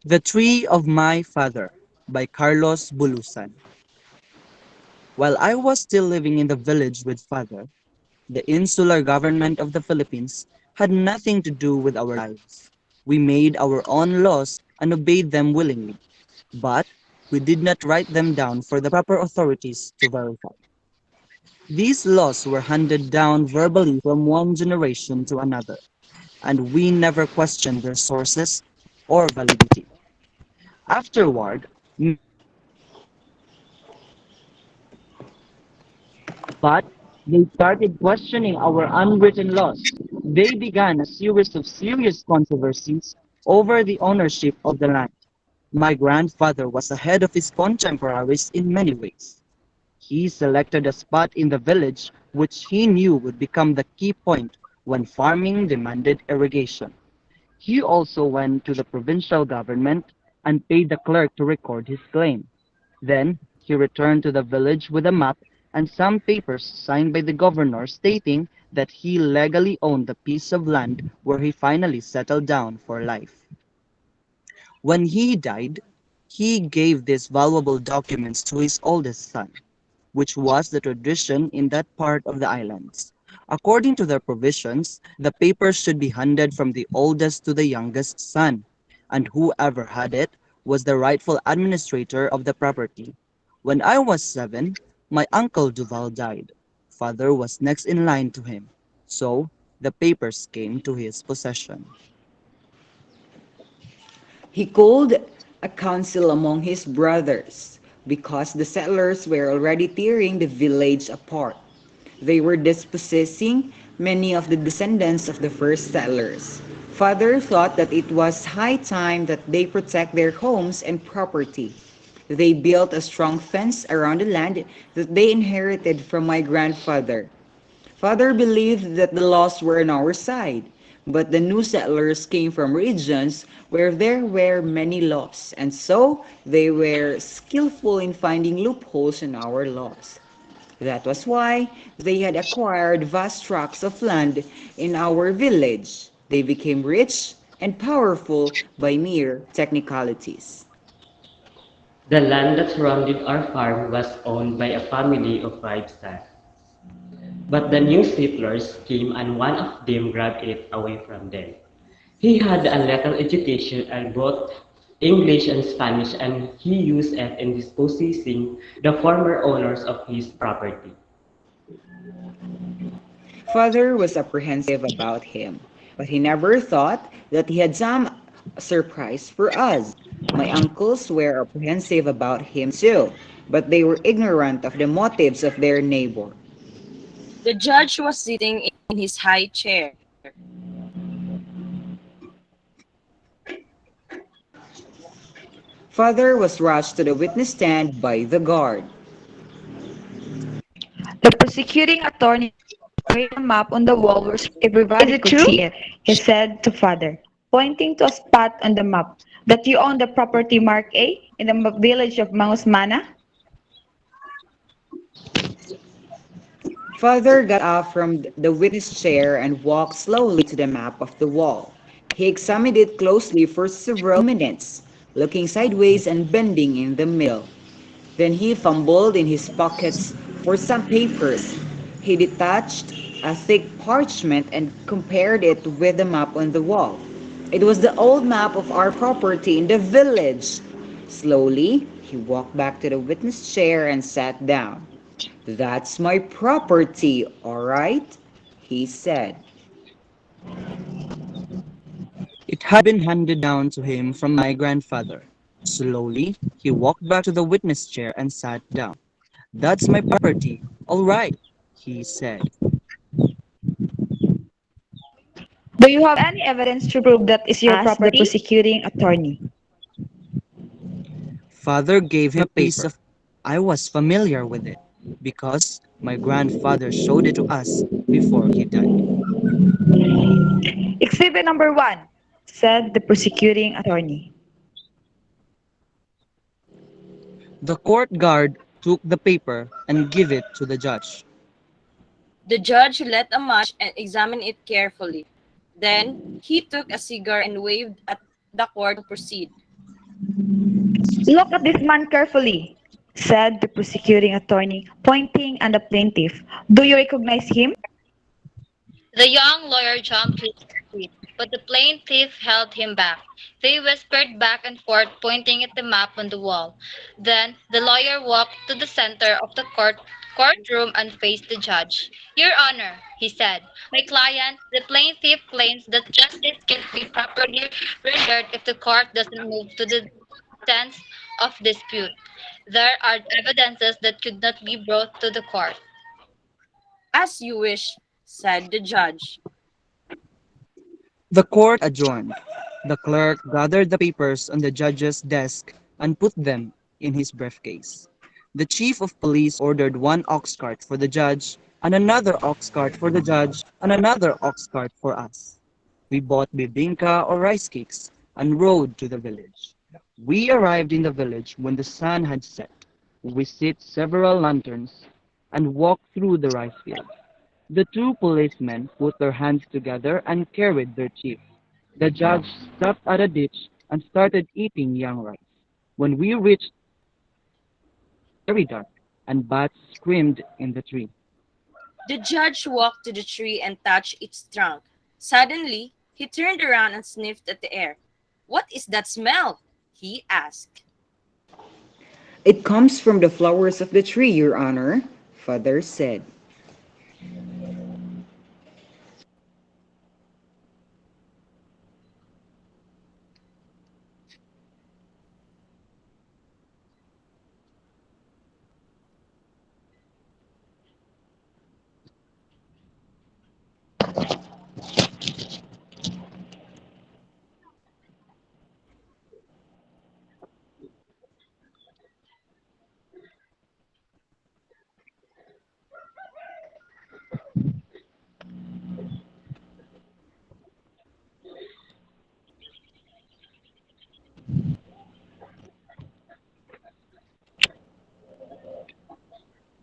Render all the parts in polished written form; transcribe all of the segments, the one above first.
The Tree of My Father by Carlos Bulusan. While I was still living in the village with father, the insular government of the Philippines had nothing to do with our lives. We made our own laws and obeyed them willingly, but we did not write them down for the proper authorities to verify. These laws were handed down verbally from one generation to another, and we never questioned their sources or validity. Afterward, but they started questioning our unwritten laws. They began a series of serious controversies over the ownership of the land. My grandfather was ahead of his contemporaries in many ways. He selected a spot in the village which he knew would become the key point when farming demanded irrigation. He also went to the provincial government and paid the clerk to record his claim. Then he returned to the village with a map and some papers signed by the governor stating that he legally owned the piece of land where he finally settled down for life. When he died, he gave these valuable documents to his oldest son, which was the tradition in that part of the islands. According to their provisions, the papers should be handed from the oldest to the youngest son, and whoever had it was the rightful administrator of the property. When I was 7, my uncle Duval died. Father was next in line to him, so the papers came to his possession. He called a council among his brothers because the settlers were already tearing the village apart. They were dispossessing many of the descendants of the first settlers. Father thought that it was high time that they protect their homes and property. They built a strong fence around the land that they inherited from my grandfather. Father believed that the laws were on our side, but the new settlers came from regions where there were many laws, and so they were skillful in finding loopholes in our laws. That was why they had acquired vast tracts of land in our village. They became rich and powerful by mere technicalities. The land that surrounded our farm was owned by a family of 5 sons. But the new settlers came and one of them grabbed it away from them. He had a little education and both English and Spanish, and he used it in dispossessing the former owners of his property. Father was apprehensive about him, but he never thought that he had some surprise for us. My uncles were apprehensive about him too, but they were ignorant of the motives of their neighbor. The judge was sitting in his high chair. Father was rushed to the witness stand by the guard. The prosecuting attorney pointed a map on the wall where Is everybody it could true? see it. He said to father, pointing to a spot on the map, that you own the property marked A in the village of Mangusmana? Father got up from the witness chair and walked slowly to the map of the wall. He examined it closely for several minutes, looking sideways and bending in the middle. Then he fumbled in his pockets for some papers. He detached a thick parchment and compared it with the map on the wall. It was the old map of our property in the village. Slowly, he walked back to the witness chair and sat down. That's my property, all right? He said. It had been handed down to him from my grandfather. Slowly, he walked back to the witness chair and sat down. That's my property, all right, he said. Do you have any evidence to prove that is your Asked the property? prosecuting attorney. Father gave him a piece of. I was familiar with it because my grandfather showed it to us before he died. Exhibit number one, said the prosecuting attorney. The court guard took the paper and gave it to the judge. The judge lit a match and examined it carefully. Then he took a cigar and waved at the court to proceed. Look at this man carefully, said the prosecuting attorney, pointing at the plaintiff. Do you recognize him? The young lawyer jumped to his feet, but the plaintiff held him back. They whispered back and forth, pointing at the map on the wall. Then the lawyer walked to the center of the courtroom and faced the judge. Your Honor, he said, my client, the plaintiff claims that justice can't be properly rendered if the court doesn't move to the sense of dispute. There are evidences that could not be brought to the court. As you wish, said the judge. The court adjourned. The clerk gathered the papers on the judge's desk and put them in his briefcase. The chief of police ordered one ox cart for the judge, and another ox cart for the judge, and another ox cart for us. We bought bibinka or rice cakes and rode to the village. We arrived in the village when the sun had set. We lit several lanterns and walked through the rice field. The two policemen put their hands together and carried their chief. The judge stopped at a ditch and started eating young rice. When we reached, very dark, and bats screamed in the tree. The judge walked to the tree and touched its trunk. Suddenly, he turned around and sniffed at the air. What is that smell? He asked. It comes from the flowers of the tree, Your Honor, Father said.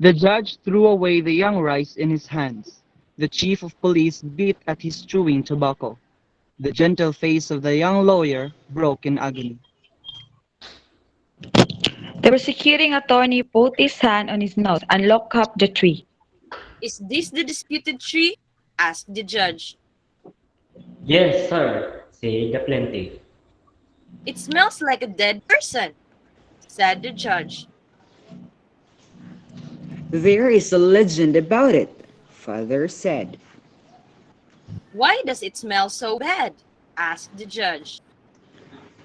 The judge threw away the young rice in his hands. The chief of police bit at his chewing tobacco. The gentle face of the young lawyer broke in agony. The prosecuting attorney put his hand on his nose and looked up the tree. Is this the disputed tree? Asked the judge. Yes, sir, said the plaintiff. It smells like a dead person, said the judge. There is a legend about it, Father said. Why does it smell so bad? Asked the judge.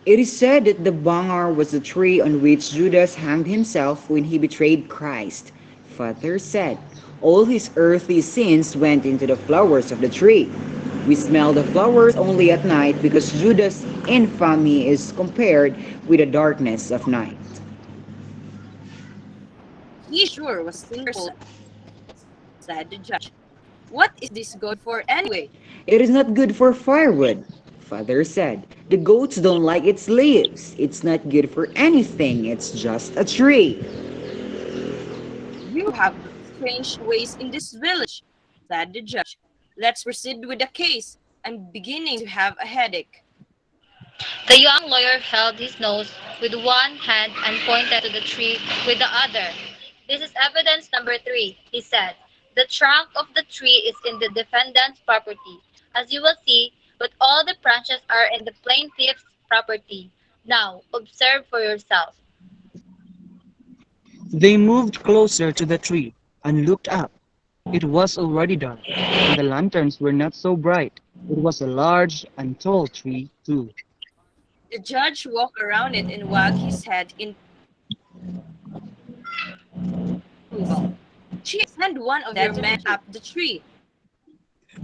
It is said that the bangar was the tree on which Judas hanged himself when he betrayed Christ. Father said, all his earthly sins went into the flowers of the tree. We smell the flowers only at night because Judas' infamy is compared with the darkness of night. He sure was sinful, said the judge. What is this good for anyway? It is not good for firewood, Father said. The goats don't like its leaves. It's not good for anything. It's just a tree. You have strange ways in this village, said the judge. Let's proceed with the case. I'm beginning to have a headache. The young lawyer held his nose with one hand and pointed to the tree with the other. This is evidence number three, he said. The trunk of the tree is in the defendant's property, as you will see, but all the branches are in the plaintiff's property. Now, observe for yourself. They moved closer to the tree and looked up. It was already dark, and the lanterns were not so bright. It was a large and tall tree, too. The judge walked around it and wagged his head in approval. Chief, send one of your men up the tree.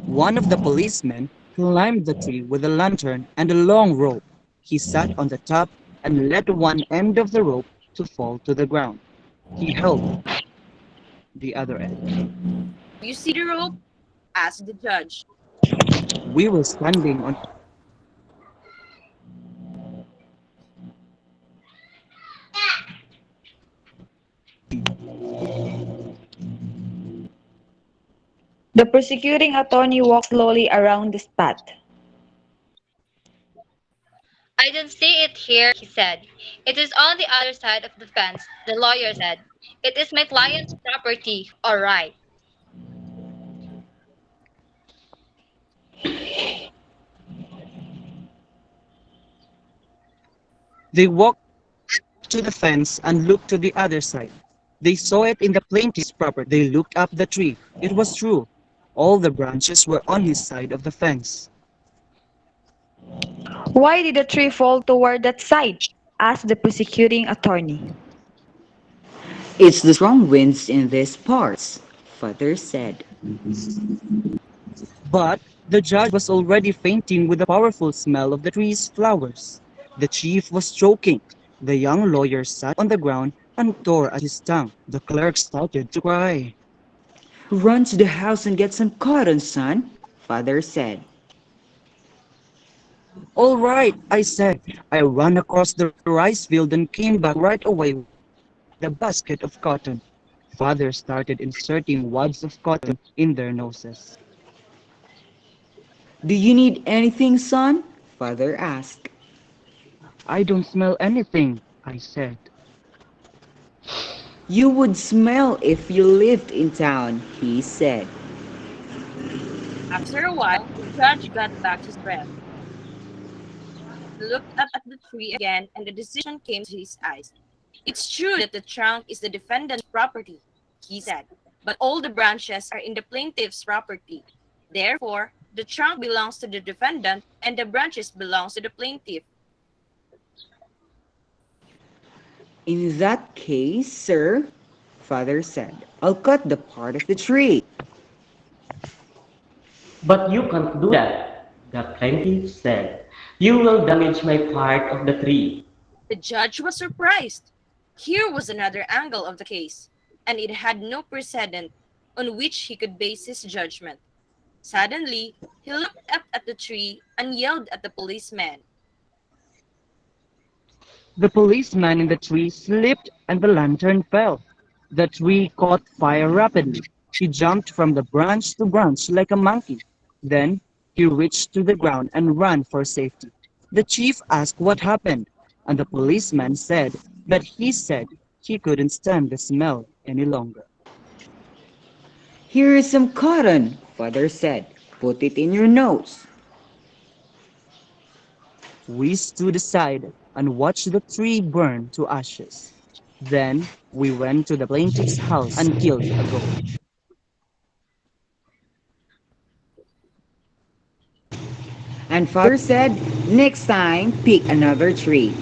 One of the policemen climbed the tree with a lantern and a long rope. He sat on the top and let one end of the rope to fall to the ground. He held the other end. You see the rope? Asked the judge. We were standing on. The prosecuting attorney walked slowly around the spot. I don't see it here, he said. It is on the other side of the fence, the lawyer said. It is my client's property, all right. They walked to the fence and looked to the other side. They saw it in the plaintiff's property. They looked up the tree. It was true. All the branches were on his side of the fence. Why did the tree fall toward that side? Asked the prosecuting attorney. It's the strong winds in these parts, Father said. But the judge was already fainting with the powerful smell of the tree's flowers. The chief was choking. The young lawyer sat on the ground and tore at his tongue. The clerk started to cry. Run to the house and get some cotton, son, Father said. All right, I said. I ran across the rice field and came back right away with a basket of cotton. Father started inserting wads of cotton in their noses. Do you need anything, son? Father asked. I don't smell anything, I said. You would smell if you lived in town, he said. After a while, the judge got back his breath. He looked up at the tree again, and the decision came to his eyes. It's true that the trunk is the defendant's property, he said, but all the branches are in the plaintiff's property. Therefore, the trunk belongs to the defendant and the branches belongs to the plaintiff. In that case, sir, Father said, I'll cut the part of the tree. But you can't do that, the plaintiff said. You will damage my part of the tree. The judge was surprised. Here was another angle of the case, and it had no precedent on which he could base his judgment. Suddenly, he looked up at the tree and yelled at the policeman. The policeman in the tree slipped and the lantern fell. The tree caught fire rapidly. He jumped from the branch to branch like a monkey. Then he reached to the ground and ran for safety. The chief asked what happened, and the policeman said that he said he couldn't stand the smell any longer. Here is some cotton, Father said. Put it in your nose. We stood aside and watched the tree burn to ashes. Then we went to the plaintiff's house and killed a goat. And Father said, next time, pick another tree.